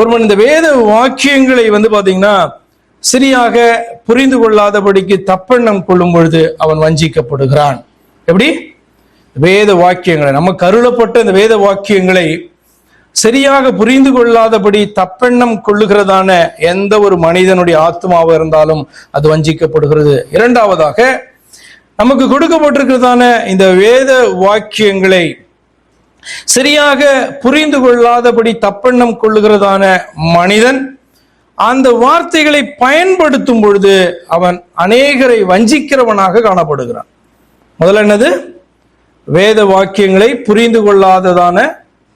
ஒருவன் இந்த வேத வாக்கியங்களை பாத்தீங்கன்னா சரியாக புரிந்து கொள்ளாதபடிக்கு தப்பெண்ணம் கொள்ளும் பொழுது அவன் வஞ்சிக்கப்படுகிறான். எப்படி? வேத வாக்கியங்களை, நமக்கு அருளப்பட்ட இந்த வேத வாக்கியங்களை சரியாக புரிந்து கொள்ளாதபடி தப்பெண்ணம் கொள்ளுகிறதான எந்த ஒரு மனிதனுடைய ஆத்மாவாக இருந்தாலும் அது வஞ்சிக்கப்படுகிறது. இரண்டாவதாக, நமக்கு கொடுக்கப்பட்டிருக்கிறதான இந்த வேத வாக்கியங்களை சரியாக புரிந்து கொள்ளாதபடி தப்பெண்ணம் கொள்ளுகிறதான மனிதன் அந்த வார்த்தைகளை பயன்படுத்தும் பொழுது அவன் அநேகரை வஞ்சிக்கிறவனாக காணப்படுகிறான். முதல்ல என்னது? வேத வாக்கியங்களை புரிந்து கொள்ளாததான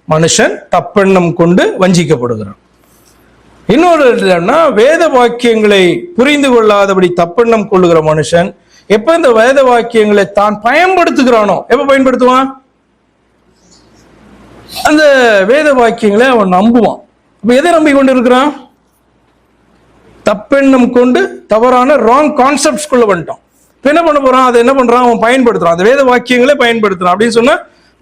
மனுஷன் தப்பெண்ணம் கொண்டு வஞ்சிக்கப்படுகிறான். இன்னொரு வேத வாக்கியங்களை புரிந்து கொள்ளாதபடி தப்பெண்ணம் கொள்ளுகிற மனுஷன் எப்ப இந்த வேத வாக்கியங்களை தான் பயன்படுத்துகிறானோ, எப்ப பயன்படுத்துவான்? அந்த வேத வாக்கியங்களை அவன் நம்புவான். அப்ப எதை நம்பி கொண்டு இருக்கிறான்? தப்பெண்ணம் கொண்டு தவறான ராங் கான்செப்ட்ஸ் குள்ள வந்துட்டான். இப்ப என்ன பண்ண போறான்? அதை என்ன பண்றான்? அவன் பயன்படுத்துறான், அந்த வேத வாக்கியங்களை பயன்படுத்துறான். அப்படின்னு சொன்னா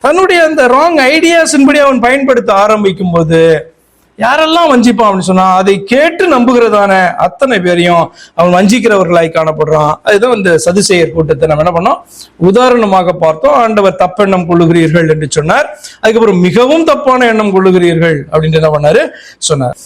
தன்னுடைய அந்த ராங் ஐடியாஸின் படி அவன் பயன்படுத்த ஆரம்பிக்கும் போது யாரெல்லாம் வஞ்சிப்பான் அப்படின்னு சொன்னா அதை கேட்டு நம்புகிறதான அத்தனை பேரையும் அவன் வஞ்சிக்கிறவர்களாய் காணப்படுறான். அதுதான் இந்த சதுசேயர் கூட்டத்தை நம்ம என்ன பண்ணோம், உதாரணமாக பார்த்தோம். ஆண்டவர் தப்பெண்ணம் கொள்ளுகிறீர்கள் என்று சொன்னார். அதுக்கப்புறம் மிகவும் தப்பான எண்ணம் கொள்ளுகிறீர்கள் அப்படின்னு என்ன பண்ணாரு சொன்னார்.